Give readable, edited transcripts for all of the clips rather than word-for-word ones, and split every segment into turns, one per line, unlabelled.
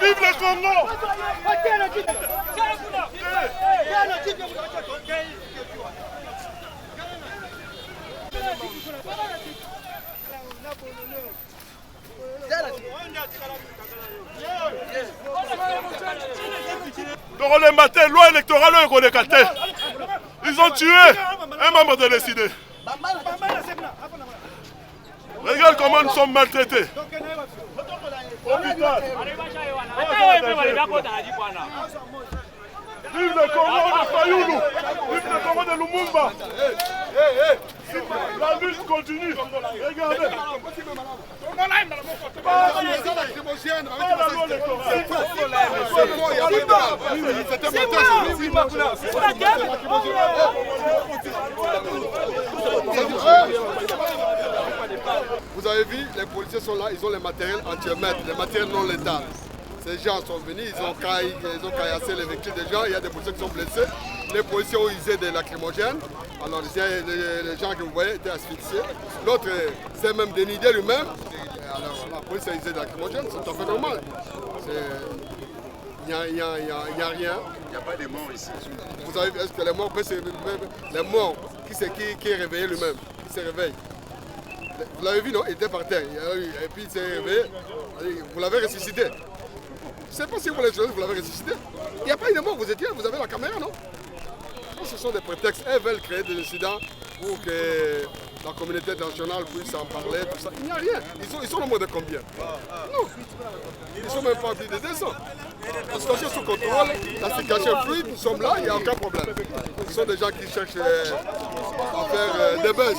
Vive le Congo! Loi électorale, ils ont tué un membre de l'ECD. Regarde comment nous sommes maltraités. Hôpital. Vive le Congo de Fayoulou. Vive le Congo de Lumumba. La lutte continue. Regardez.
Vous avez vu, les policiers sont là, ils ont les matériels anti-émettes, les matériels non létals. Ces gens sont venus, ils ont caillassé les véhicules des gens, il y a des policiers qui sont blessés. Les policiers ont usé des lacrymogènes. Alors les gens que vous voyez étaient asphyxiés. L'autre s'est même dénudé lui-même. Alors la police a usé des lacrymogènes, c'est tout à fait normal. Il n'y a rien.
Il n'y a pas de morts ici.
Vous savez, est-ce que les morts, les morts, qui est réveillé lui-même, qui se réveille? Vous l'avez vu, non? Il était par terre. Et puis il s'est réveillé. Vous l'avez ressuscité. Je ne sais pas si vous l'avez ressuscité. Il n'y a pas eu de mort, vous avez la caméra, non? Ce sont des prétextes. Elles veulent créer des incidents pour que la communauté internationale puisse en parler, tout ça. Il n'y a rien. Ils sont au nombre de combien? Non. Ils ne sont même pas plus de 200. La situation est sous contrôle, la situation est fluide, nous sommes là, il n'y a aucun problème. Ce sont des gens qui cherchent à faire des buzz.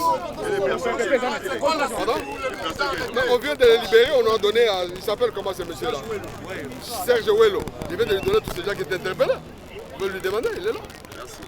Pardon? Mais on vient de les libérer, on a donné à... Il s'appelle comment ce monsieur-là? Serge Wello. Il vient de lui donner tous ces gens qui étaient interpellés. On veut lui demander, il est là. Merci.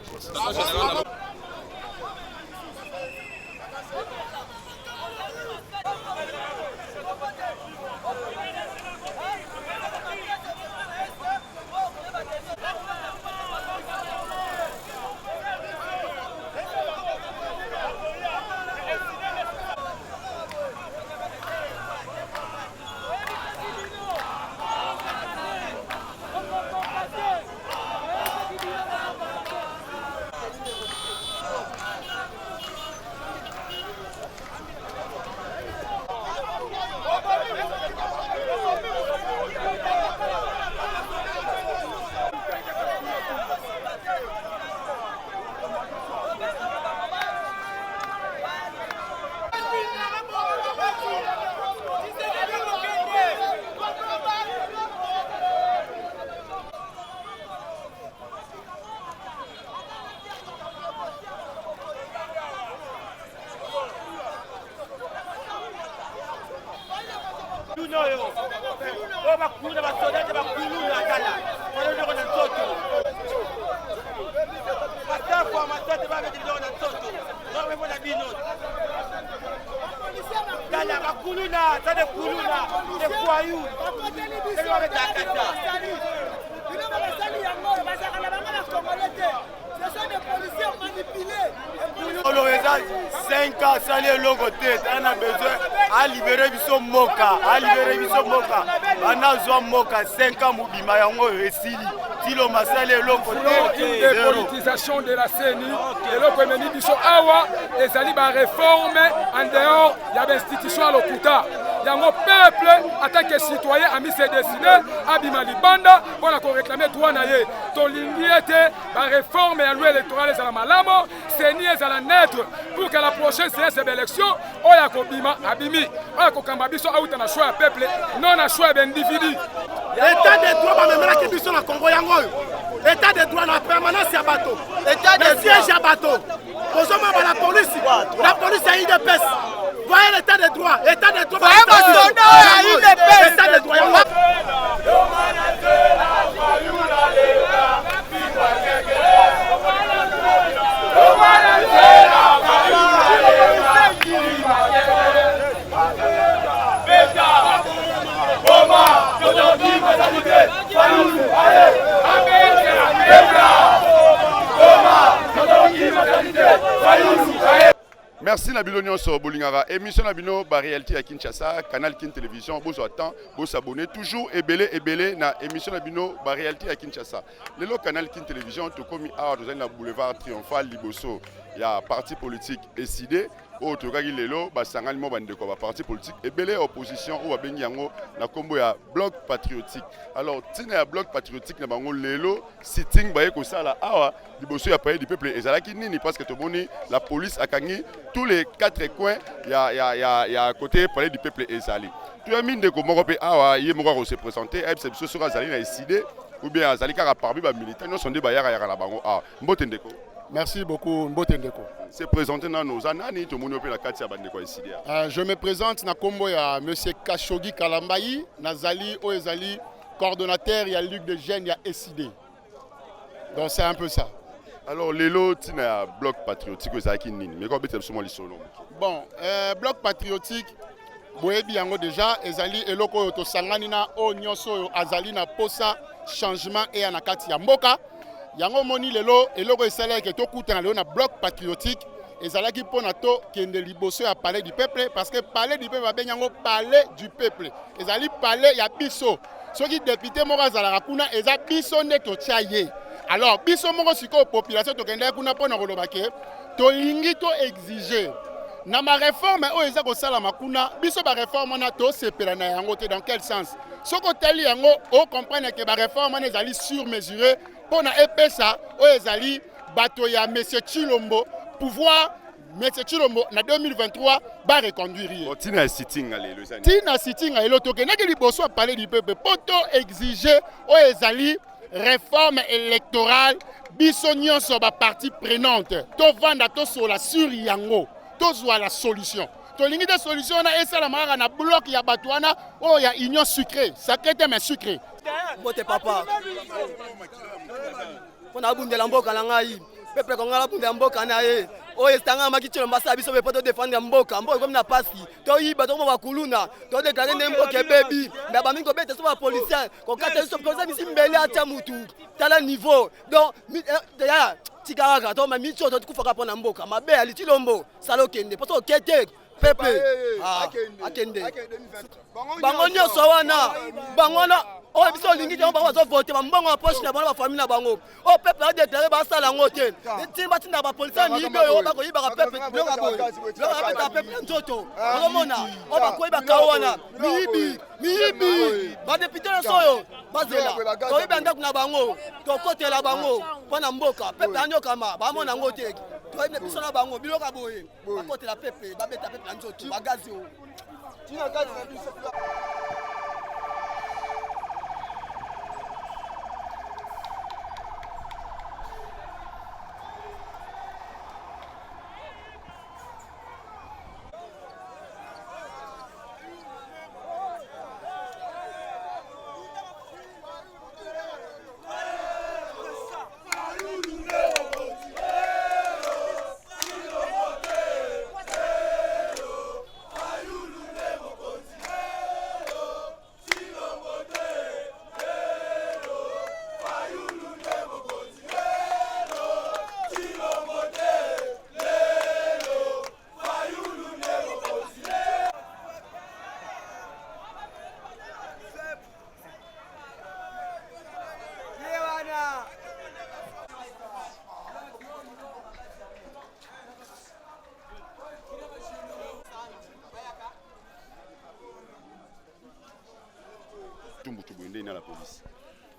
à libérer Bisso Moka, Banazwa Moka, 5 ans Moubima Yango Esili, Tilo Masale et l'autre côté.
Dépolitisation de la CENI, et l'autre côté Bisso Awa, les alibes réformer en dehors, il y a l'institution à l'Okuta. Il y a un peuple, en tant que citoyen, a mis ses décidé, à Bimalibanda, pour réclamer droit naïe. Tolingi était, la réforme et la loi électorale à la malamo, CENI est à la naître, pour que la prochaine séance d'élection, on a Kobima, Abimi, on a Kokambabiso, on a choix peuple, non a choix d'individu.
L'état des droits, même qui sont dans le Congo Yango. État des droits, la permanence à bateau. Le siège à bateau. Pour la police a IDPS. Voyez l'état des droits. État des droits. État des droits.
Merci Nabilo Nyonso Bolingara. Émission Nabino ba réalité à Kinshasa, Canal Kin Télévision. Vous attend, vous s'abonnez toujours et belé na émission Nabino ba réalité à Kinshasa. Le Canal Kin Télévision tout comme à dans boulevard Triomphal Liboso. Il y a parti politique décidé. Au Togagi Lelo, Basangal Mobandeko, parti politique et belé opposition ou Abenyango na combo ya bloc patriotique. Alors, tina ya bloc patriotique na bango Lelo sitting baye ko sala awa liboso ya paye du peuple ezalaki nini parce que tomoni la police a gagné tous les 4 coins ya côté palais du peuple ezali. Tu as mine de ko moko pe awa ye moko se présenter et c'est sur azali na décidé ou bien azali kaka parmi ba militaires non sont des bayara ya la bango ah mbote ndeko.
Merci beaucoup, Mbote Ndeko.
C'est présenté dans nos années, tout le monde la carte ici.
Je me présente na kombo ya monsieur Kashogi Kalambayi, Nazali Oezali, coordonnateur, il y a Luc de Gênes, il y a SID. Donc c'est un peu ça.
Alors, Lelo, tu as un bloc patriotique, mais comment tu as solo?
Bon, bloc patriotique, boyebi yango déjà, ezali eloko to sanganina o nyonso azali na posa changement et anakati ya mboka. Yango moni lelo eloko esala ke to kutana lelo na bloc patriotique ezalaki pona to kende liboso ya palais du peuple parce que palais du peuple babenyango palais du peuple ezali palais ya biso soki député moko azalaka kuna eza biso nde totia ye alors biso moko sikoyo population tokendaki kuna mpona koloba ke tolingi to exiger na maréforme oyo eza kosalama kuna biso baréforme wana tosepela na yango te dans quel sens soki otali yango ocomprendre ke baréforme wana ezali surmesuré pour na EPSA, ezali bato ya Monsieur Chilombo pouvoir Monsieur Chilombo na 2023 ba reconduire.
Tina sitting allez le zani.
Tina sitting allez lotoke na ke liboso parler du peuple poto exiger ezali réforme électorale biso nyonso ba partie prenante to vanda to sola sur yango to zwa la solution. To lingi de solution na esala mara na bloc ya bato wana o ya union sucrée, sacré mais sucré.
Mbote papa. Pona abundela mboka na ngai. Pepe ko ngala abundela mboka na ye. O estanga makichelo mbasa biso be poto défendre mboka. Mboka comme na pasi. To yiba to mo kuluna. To déclarer ne mboka baby. Mais ba mingo bete so ba policier. Ko kata so comme ça misi mbele atia mutu. Tala niveau. Donc ya tikaraga to ma micho to kufaka pona mboka. Mabe ali Chilombo. Salo kende. Poto kete. Pepe. Akende. Bango nyonso wana. Bango na o biso lingi jango ba zo voter ba mbongo poche na ba famille na bango o peuple a déclarer ba sala ngote timba tinda ba police ni be o ba ko yiba ka peuple lo ka boy lo ka peta peuple nzoto o mona o ba ko yiba ka wana miibi ba député na soyo bazela ko yiba ndak na bango to kotela bango pona mboka peuple anyoka ma ba mona ngote to yiba biso na bango bilo ka boy ba kotela peuple ba beta peuple nzoto ba gazi o tina gazi na biso.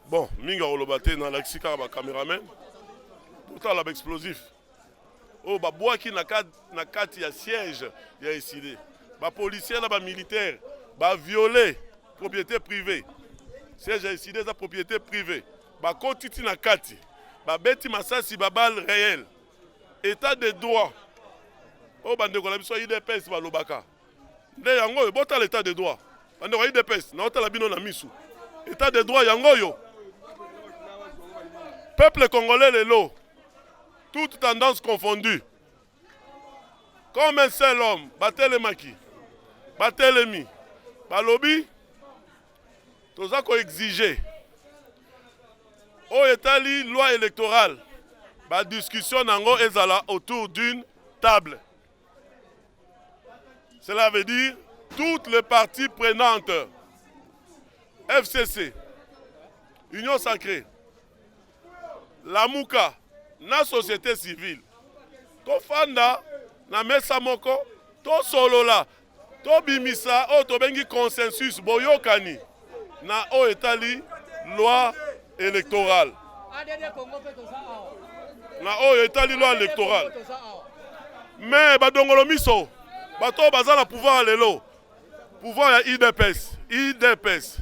Bon, minga olobate na laxika ba cameraman. Pourtant la explosif. Oh ba boaki na kati ya siège ya SID. Ba policier na ba militaire ba violer propriété privée. Siège ya SID za propriété privée. Ba kotiti na kati. Ba beti masasi ba balle réelle. État de droit. Oh bande ko la biso IDPS ba lobaka. Nde yango bota l'état de droit. Bande ko IDPS na otala bino na misu. État de droit yango yo. Peuple congolais lelo, toutes tendances confondues. Comme un seul homme, Batelemaki, Batelemi, Balobi, tous ça qu'on exigeait. Au Italie, loi électorale, la discussion nango ezala autour d'une table. Cela veut dire toutes les parties prenantes, FCC, Union Sacrée, la Mouka, la société civile, to fanda na mesa moko, to solola, to bimisa, o to bengi consensus boyokani na o etali loi électorale. Na o etali loi électorale. Mais badongolo miso, bato baza na pouvoir lelo. Pouvoir ya IDPS.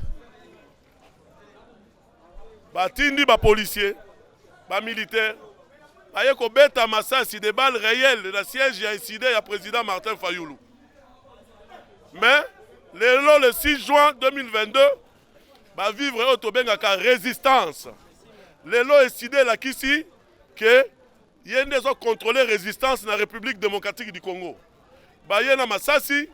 Batindi ba policier, ba militaire, baye ko beta masasi de balles réelles de la siège ya incidé ya président Martin Fayoulou. Mais le 6 juin 2022, ba vivre autobengaka résistance. Lelo incidé la kisi que yende zo contrôler résistance na République démocratique du Congo. Baye na masasi,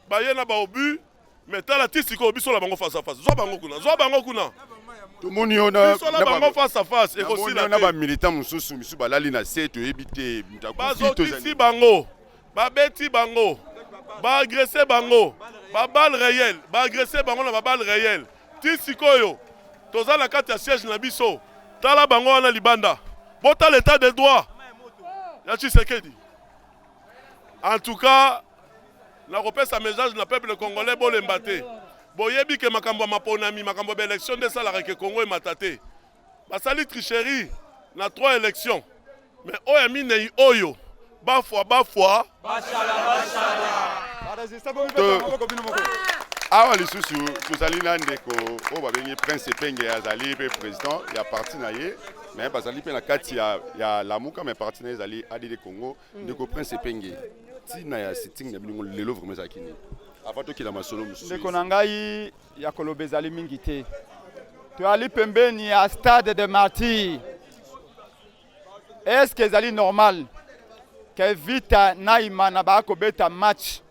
baye na ba obu, mais tala tisiko biso la bango face à face. Zo bango kuna.
Tout le monde a
face à face. Et aussi
la militant mususu misu balali na seto ebité
bazokisi bango, babeti bango, ba agresser bango, ba balle réelle, ba agresser bango na ba balle réelle. Tisikoyo, toza la carte ya siège na biso. Tala bango wana libanda. Bota l'état de droit. Ya Tshisekedi. En tout cas, na repère message na peuple congolais bolembate. Boyebi ke makambo maponami makambo ba élection de ça la ke Congo et matate. Basali tricherie na 3 élections. Mais oya mine oyo ba fois bashala.
Awa lisusu tozali na ndeko o babengi prince Penge azali pe président ya parti na ye mais bazali pe na kati ya Lamuka mais parti na ye azali ADD Congo ndeko prince Penge tina ya sitting na bilingo lelo vraiment zakini afato kila masolo mususu
ndeko na ngai ya koloba ezali mingi te toali pembeni ya stade de martyr. Est-ce que ezali normal que vita naima na bakobeta match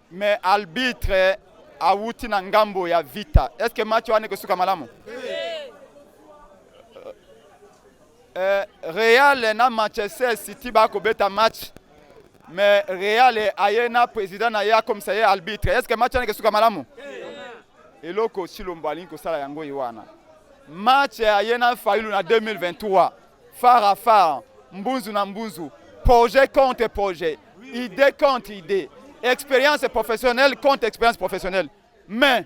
mais arbitre awuti na ngambo ya vita? Est-ce que match wane kosuka malamu? Real na Manchester City bakobeta match mais Real ayena président na ya comme ça ya arbitre. Est-ce que match wane kosuka malamu? Eloko Chilombo alingi kosala yango iwana. Match ayena Fayulu na 2023. Phare à phare, mbunzu na mbunzu, projet contre projet, idée contre idée. Expérience professionnelle contre expérience professionnelle. Mais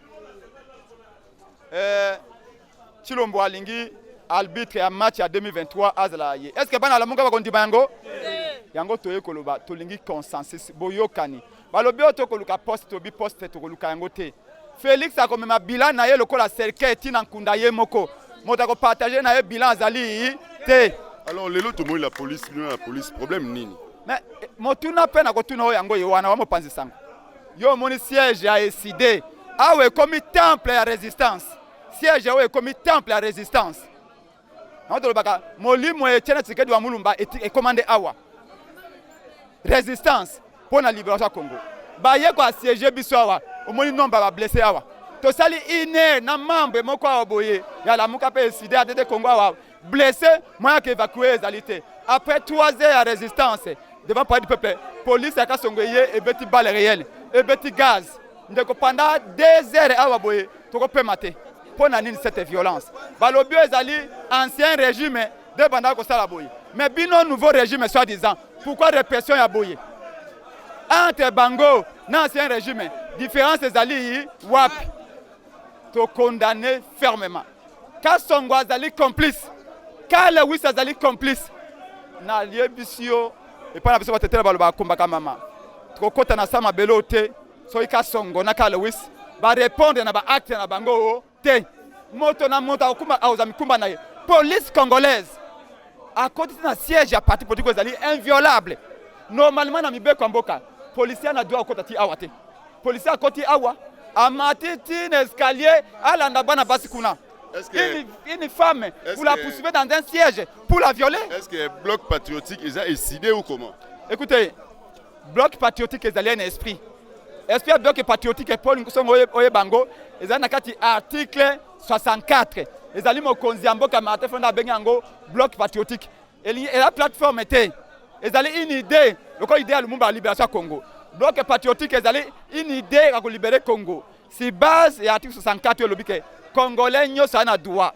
Chilombo alingi arbitre ya match ya 2023 azala ye. Est-ce que bana la munga bakondi bango? Yango toye koloba tolingi consensus boyokani. Balobi otokoluka poste tobi poste tokoluka yango te. Félix akomema bilan na ye lokola cercle tina nkunda ye moko. Motako partager na ye bilan azali te.
Alors lelo to la police problème nini?
Mais motuna pe na kotuna o yango yewana wa mopanzi sango. Yo moni siège ya SID. Awe komi temple ya résistance. Siège awe komi temple ya résistance. Nato baka molimo e tena Tshisekedi wa Mulumba et commandé awa. Résistance pour la libération du Congo. Baye ko siège biso awa. Omoni nomba ba blessé awa. To sali ine na membre moko aboye ya la muka pe SID a de Congo awa. Blessé, moi qui évacué les alités. Après 3 heures de résistance, devant parler du peuple, police a kasongoye et beti balle réelle, et beti gaz. Pendant 2 heures à Waboye, tu peux mater. Pour nani cette violence. Balobio ezali ancien régime de banda ko sala boye. Mais bino nouveau régime soi-disant. Pourquoi répression ya boye? Entre Bango, l'ancien régime, différence ezali wapi. To condamner fermement. Kasongo azali complice. Kale wisi azali complice. Na liebisio et pas na biso batetela baloba kombaka mama. Tukokota na sama belote so ikasongo na kale wisi ba répondre na ba acte na bango te. Moto na moto akumba auza mikumba na ye. Police congolaise à côté na siège ya parti politique ezali inviolable. Normalement na mibeko mboka policier na doit okota ti awa te. Policier akoti awa amati ti na escalier alanda bana basi kuna. Une femme, vous la poursuivez dans un siège pour la violer.
Est-ce que le bloc patriotique est décidé ou comment?
Écoutez, bloc patriotique est un esprit. Esprit bloc patriotique est pour Oye Bango. Ils ont article 64. Ils ont dit que Martin Fayulu bloc patriotique. Et la plateforme était ezali une idée loko idée ya lumumba ya libération ya Congo. Bloc patriotique ezali une idée ya kolibérer Congo. Si base ya article 64 lobi ke Congolais nyonso ana droit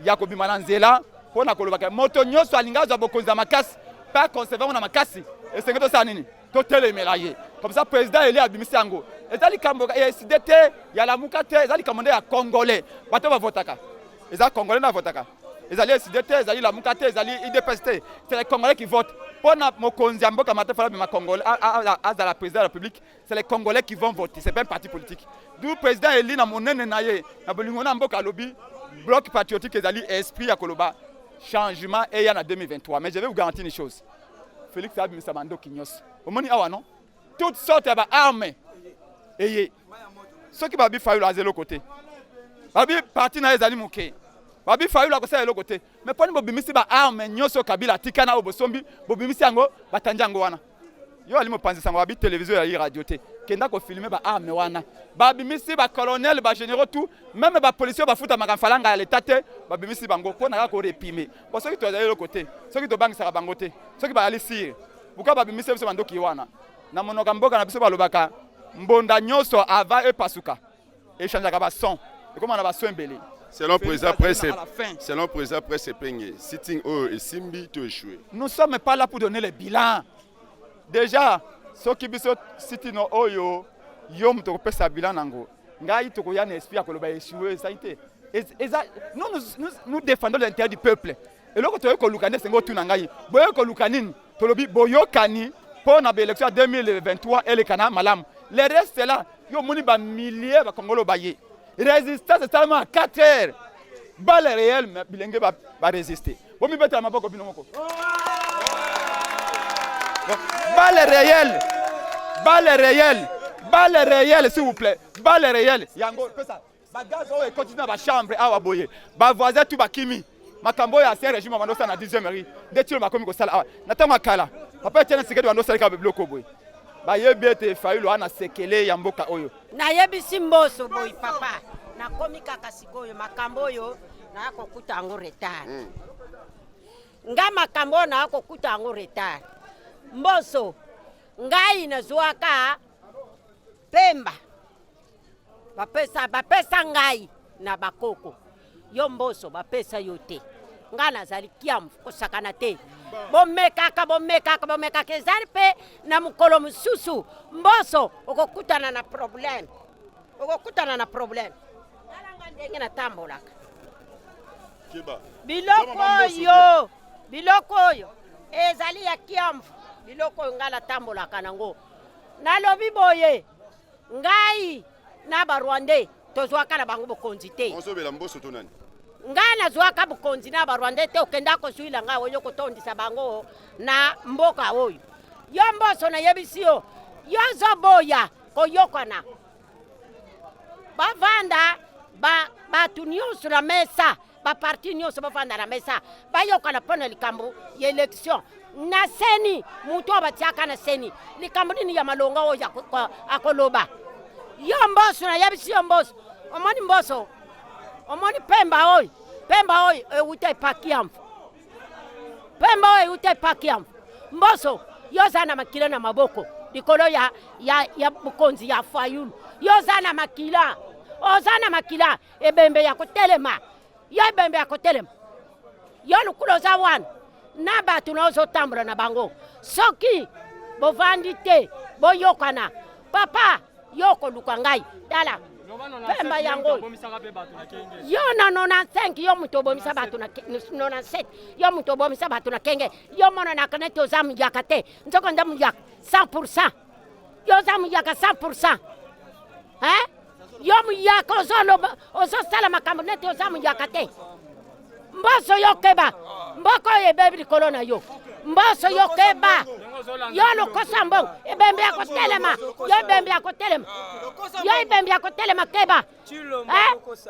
ya kobima na nzela pona kolobaka moto nyonso alinga za bokonza makasi pas conserver na makasi esenge to sa nini to telemela ye comme ça président eli abimisi yango ezali kambo ya SDT ya lamuka te ezali kamande ya Congolais bato ba votaka ezali Congolais na votaka ezali SDT ezali lamuka te ezali IDPS te c'est les Congolais qui votent pona mokonzi ya mboka matafala bima Congolais à la président de la République c'est les Congolais qui vont voter c'est pas un parti politique d'où président eli na monene na ye na bolingo na mboka lobi bloc patriotique ezali esprit ya koloba changement et il y en a 2023 mais je vais vous garantir une chose Félix abimisa bando kinyos omoni awa non toutes sortes d'armes et ceux qui babi fayu la zéro côté babi parti na ezali muke babi fayu la kosa zéro côté mais poni bobimisi ba armes nyoso kabila tikana obosombi bobimisi yango batanja yango wana yo ali mopanzi sango babi télévision ya radio te kenda ko filmer ba armes wana babimisi ba colonel ba généraux tout même ba policiers ba futa makamfalanga ya l'état te babimisi bango pona ko réprimer parce que tu as le côté ceux qui to bang saka bango te ceux qui ba ali sire buka babimisi biso bando ki wana na monoka mboka na biso balobaka mbonda nyoso ava e pasuka e chanjaka ba son e comme on a ba son embelé
selon président presse Penge sitting et Simbi to échoué.
Nous sommes pas là pour donner le bilan. Déjà ceux qui biso sitting oyo yom to pesa bilan nango ngai to ko yana esprit akoloba échoué ça été nous défendons l'intérêt du peuple et loko to ko lukane sengo tuna ngai boyo ko lukanini to lobi boyokani pour na élection 2023 et le kana malam le reste c'est là yo moni ba milliers ba Congolo baye résistance c'est seulement 4 heures balle réelle mais bilenge ba résister bo mi beta maboko bino moko balle réelle s'il vous plaît balle réelle yango pesa ba gaz o continue ba chambre awa boye ba voisin tout ba kimi makambo ya ancien régime bando na 10e mairie de tilo makomi ko sala awa natama kala papa tena sekedi bando sala ka bloko boye ba yebete failo ana sekele ya mboka oyo
na yebisi mboso boy papa na komi kaka sikoyo makambo oyo na kokuta ngo retard nga makambo na kokuta ngo retard mboso ngai na zwaka Pemba bapesa ngai na bakoko yo mboso bapesa yote ngana zali kiam kosakana te bomeka kezali pe na mukolo mususu mboso okokutana na problem nalanga ndenge na tambolaka biloko oyo ezali ya kiam biloko oyo ngala tambolaka nango nalobi boye ngai na barwande tozwaka na bango bokonzi te
onsobela mboso to nani
ngai nazwaka bokonzi na barwande te okenda kosuila ngai oyo kotondisa bango na mboka oyo yo mboso na yebisi yo zoboya koyokana bavanda batu nyonso na mesa baparti nyonso bavanda na mesa bayokana mpona likambo ya election na seni mutu abatiaka na seni likambo nini ya malonga oyo akoloba yo mboso na yebisi yo mboso omoni Pemba oyo euta epakiamfu mboso yo za na makila na maboko likolo ya bukonzi ya Fayulu yo za na makila ozana makila ebembe ya kotelema yo lukulo za wana na batu na ozo tambula na bango soki bovandi te boyokana papa yoko luka ngai dala Pemba yango yo na 95 yo muto bomisa batu na 97 yo muto bomisa batu na kenge yo mona na kanete ozamu yakate nzoko ndamu yak 100% yo zamu yaka 100% yo mu yaka ozo sala makambo nete ozamu yakate mboso yokeba mboko yebebi likolona yo mboso yokeba yo lokosa mbongo ebembe ya kotelema keba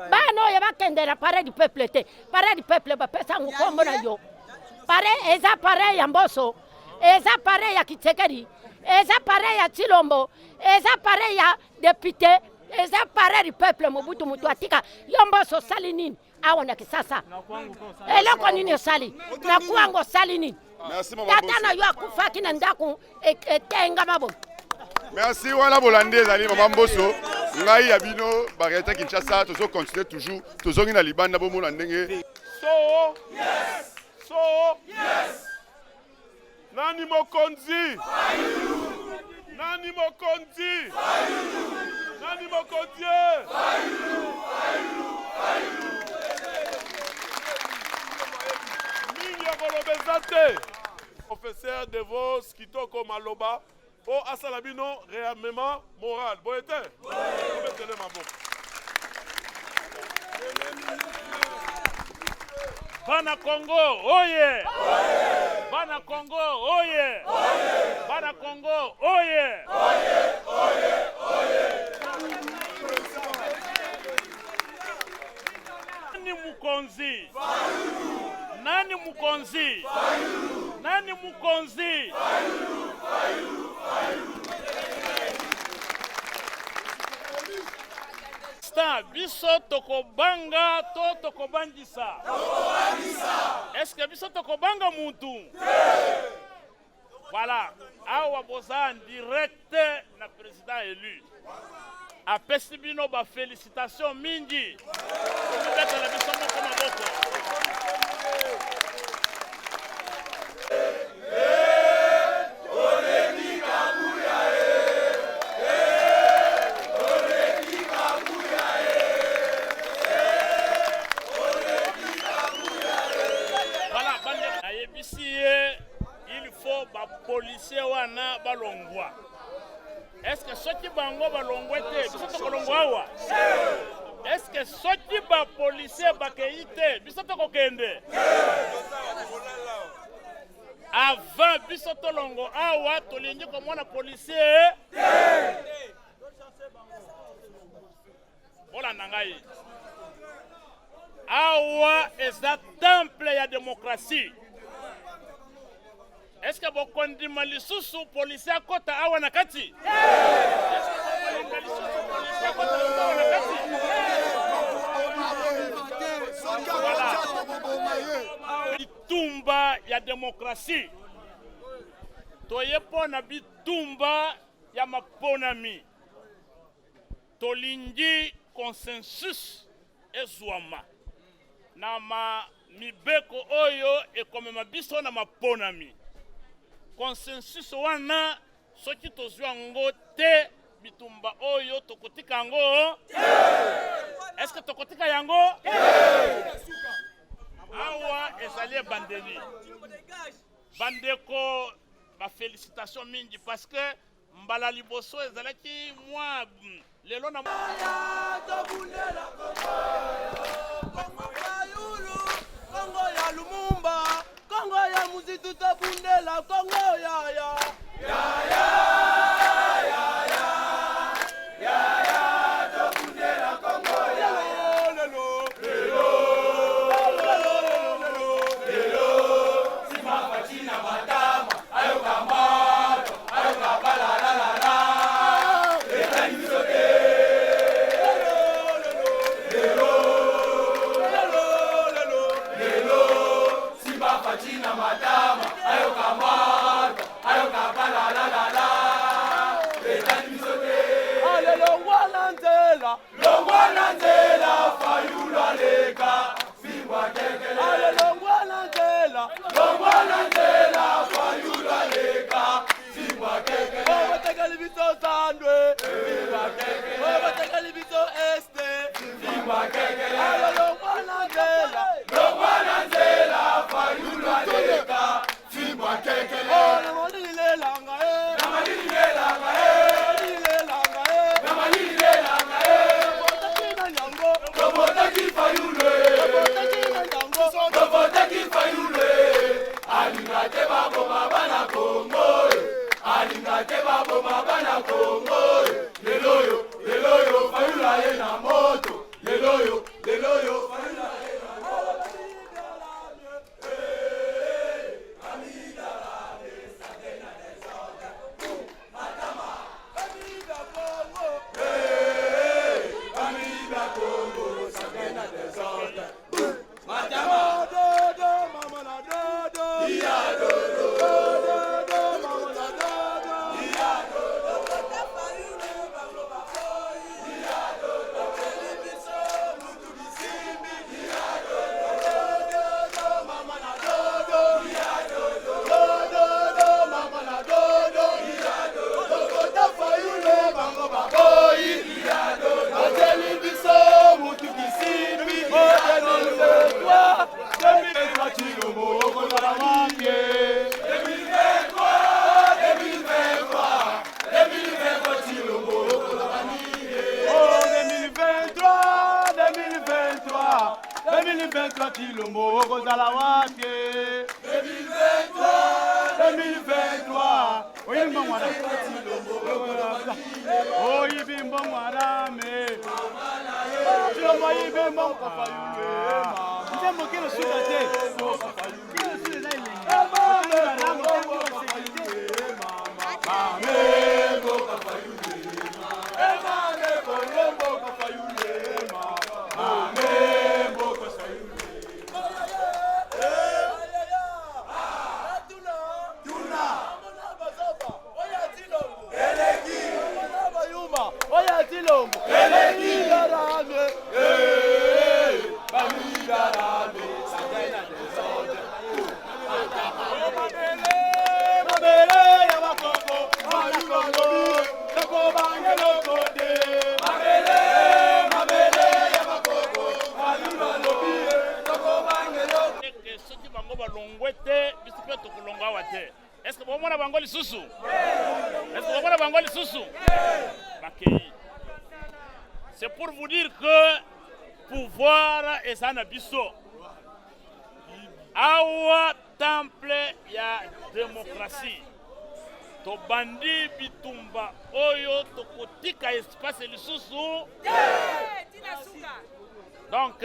bano ye bakendera pare du peuple te pare du peuple bapesa ngukombo na yo pare eza pare ya mboso eza pare ya Kitsekedi eza pare ya Chilombo eza pare ya député eza pare du peuple Mobutu mutu atika yo mboso sali nini awa na kisasa eloko nini osali na kwango sali nini
Merci maman Bosso.
Tata na yo akufaki na ndako etenga mabo.
Merci wana bolandi ezali maman Bosso. Ngai ya bino Barrière Kinshasa tozo continuer toujours tozongi na libanda bomona ndenge.
So yes. So yes. Nani mokonzi? Nani mokonzi? Nani mokonzi? Mingi ya kolobeza te. Professeur De Vos Kitoko Maloba po asala bino réarmement moral. Boyete? Mettez-le ma boque.
Bana Congo, oye! Bana Congo, oye! Bana Congo, oye! Nani mukonzi? Nani mukonzi? Nani mukonzi? Biso tokobanga to tokobangisa. Est-ce que biso tokobanga muntu? Voilà. Awa boza en direct na président élu. Apesi bino ba félicitations mingi. Peut-être la biso moko maboko. Il faut ba policier wana balongwa. Est-ce que soki bango balongwa te biso tokolongwa wa? Est-ce que soki ba policier bakei te biso tokokende? Avant biso tolongo awa tolingi komona policier Ola nangai. Awa eza temple ya démocratie. Est-ce que vous condamnez les sous policiers à côté awa nakati? Bitumba ya démocratie. Toye pona bitumba ya maponami. Tolingi consensus ezwama. Na ma mibeko oyo ekomema biso na maponami. Consensus wana soki tozwa ngo te bitumba oyo tokotika ngo. Est-ce que tokotika yango? Awa ezali bandeli. Bandeko ba félicitations mingi parce que mbala liboso ezalaki moi lelo na Congo ya Lumumba, Congo ya Muzitu tabundela, Congo ya ya ya ya ya ya ya tabundela Congo ya lelo lelo sima patina matama ayo kamato ayo kabala la la la etani misote China madama ayo kamata ayo kabala la la la betani misote ale longwana nzela fayula leka singwa kekele ale longwana nzela fayula leka singwa kekele o batakali biso sandwe singwa kekele o batakali biso este singwa kekele ale longwana nzela fayula leka singwa kekele o na malile langa na malile langa na malile langa botakina nyango botaki fayule botakina nyango botaki fayule alingate babo mabana Kongo alingate babo mabana Kongo leloyo fayula ye na moto leloyo
2023 Chilombo kozala wapi 2023 oyimba mwana oyibimbo mwana me Chilombo yibimbo kapayule nzembo kilo suka te kilo suka za ile
est-ce que vous avez Bango Lisusu? Est-ce que vous avez Bango Lisusu? C'est pour vous dire que pouvoir est un abisso. Awa temple ya démocratie. To bandi bitumba oyo to kotika espace Lisusu. Donc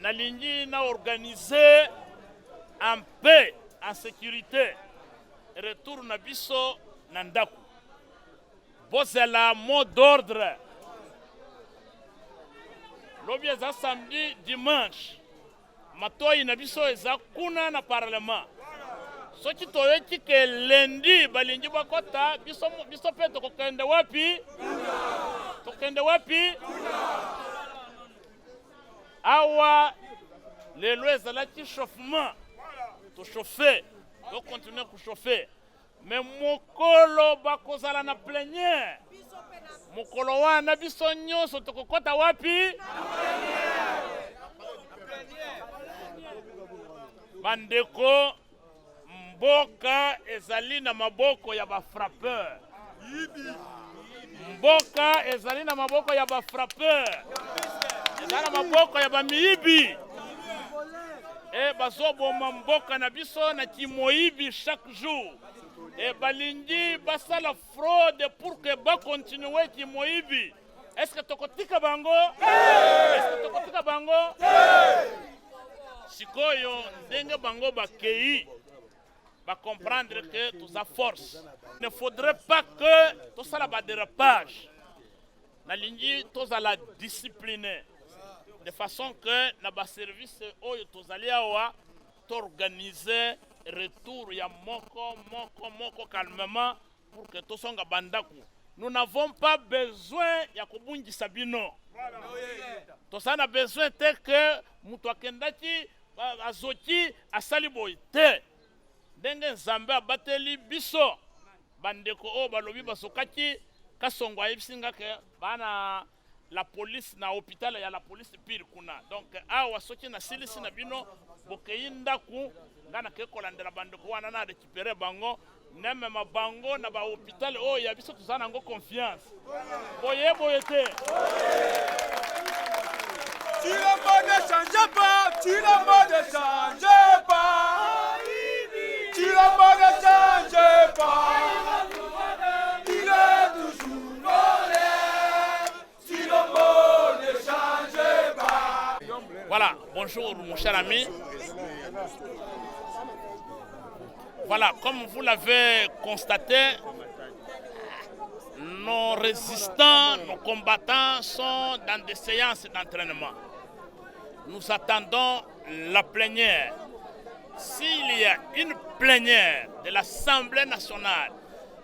nalingi na organiser en paix, en sécurité. Retour na biso na ndaku. Bozela mot d'ordre. Lobi eza samedi, dimanche. Matoi na biso eza kuna na parlement. Soki toyeki ke lundi balingi bakota biso pe tokokende wapi? Tokende wapi? Awa lelo ezalaki chauffement. To chauffer. On continue à chauffer. Mais mokolo bakozala na plénière. Mokolo wana biso nyonso tokokota wapi? Bandeko mboka ezali na maboko ya ba frappeur. Mboka ezali na maboko ya ba frappeur. Ezali na maboko ya ba miibi. Et bazobo mboka na biso na kimoyibi chaque jour. Et balingi basa la fraude pour que ba continuer kimoyibi. Est-ce que tokotika bango? Est-ce que tokotika bango? Sikoyo ndenge bango bakei ba comprendre que tout a force. Il ne faudrait pas que tout ça la dérapage. Na lingi tout ça la discipliner. De façon que na service oyo tozali awa t'organiser retour ya moko calmement pour que tout songa bandaku. Nous n'avons pas besoin ya kobungisa bino. Tosana a besoin tel que mutu akendaki azoti asali boy te. Ndenge nzambe abateli biso bandeko o balobi basokaki kasongo ayibisinga ke bana la police na hôpital ya la police pire kuna. Donc awa soki na silisi na bino bokeyinda ku ngana ke kolandela bandeko wana na récupérer bango neme mabango na ba hôpital o ya biso tuzana ngo confiance. Boye te.
Tu le monde ne change pas, tu le monde ne change pas. Tu le monde ne change pas. Il est toujours volé. Tu le monde ne change pas.
Voilà, bonjour mon cher ami. Voilà, comme vous l'avez constaté, nos résistants, nos combattants sont dans des séances d'entraînement. Nous attendons la plénière. S'il y a une plénière de l'Assemblée nationale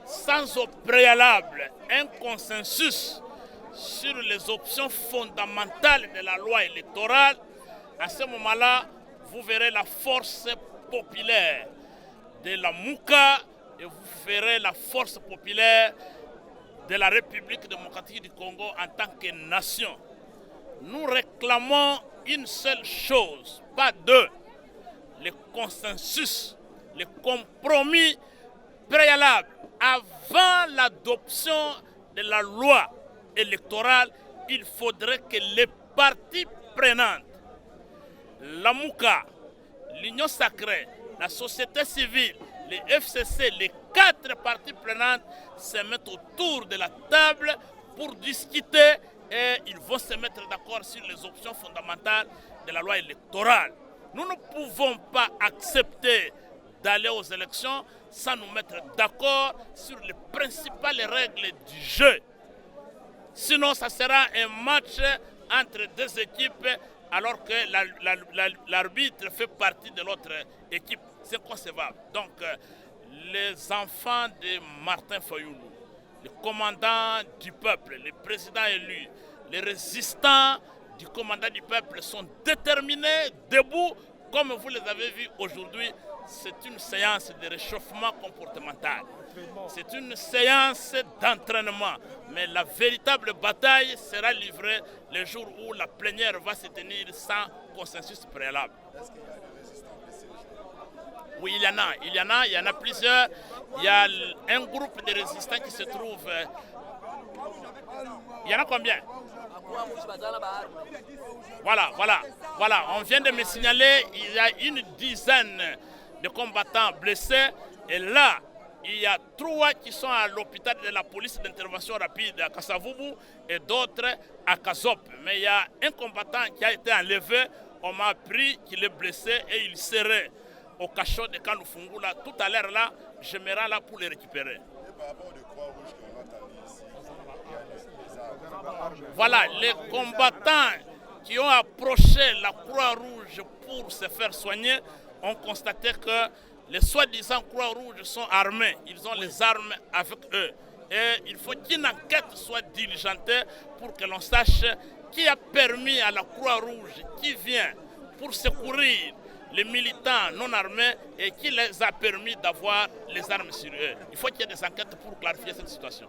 sans au préalable un consensus sur les options fondamentales de la loi électorale, à ce moment-là, vous verrez la force populaire de la Mouka et vous verrez la force populaire de la République démocratique du Congo en tant que nation. Nous réclamons une seule chose, pas deux. Le consensus, le compromis préalable avant l'adoption de la loi électorale, il faudrait que les parties prenantes la MOUCA, l'Union sacrée, la société civile, les FCC, les 4 parties prenantes se mettent autour de la table pour discuter et ils vont se mettre d'accord sur les options fondamentales de la loi électorale. Nous ne pouvons pas accepter d'aller aux élections sans nous mettre d'accord sur les principales règles du jeu. Sinon, ça sera un match entre 2 équipes alors que l'arbitre fait partie de l'autre équipe. C'est concevable. Donc, les enfants de Martin Fayoulou, les commandants du peuple, les présidents élus, les résistants du commandant du peuple sont déterminés, debout, comme vous les avez vus aujourd'hui. C'est une séance de réchauffement comportemental. C'est une séance d'entraînement. Mais la véritable bataille sera livrée le jour où la plénière va se tenir sans consensus préalable. Oui, il y en a plusieurs. Il y a un groupe de résistants qui se trouve. Il y en a combien? Voilà. On vient de me signaler, il y a une dizaine de combattants blessés. Et là, il y a 3 qui sont à l'hôpital de la police d'intervention rapide à Kasavubu et d'autres à Kazop. Mais il y a un combattant qui a été enlevé. On m'a appris qu'il est blessé et il serait au cachot de Kanufungula. Tout à l'heure là, je me rends là pour les récupérer. Voilà, les combattants qui ont approché la Croix-Rouge pour se faire soigner ont constaté que les soi-disant Croix-Rouge sont armés. Ils ont les armes avec eux. Et il faut qu'une enquête soit diligentée pour que l'on sache qui a permis à la Croix-Rouge qui vient pour secourir les militants non armés et qui les a permis d'avoir les armes sur eux. Il faut qu'il y ait des enquêtes pour clarifier cette situation.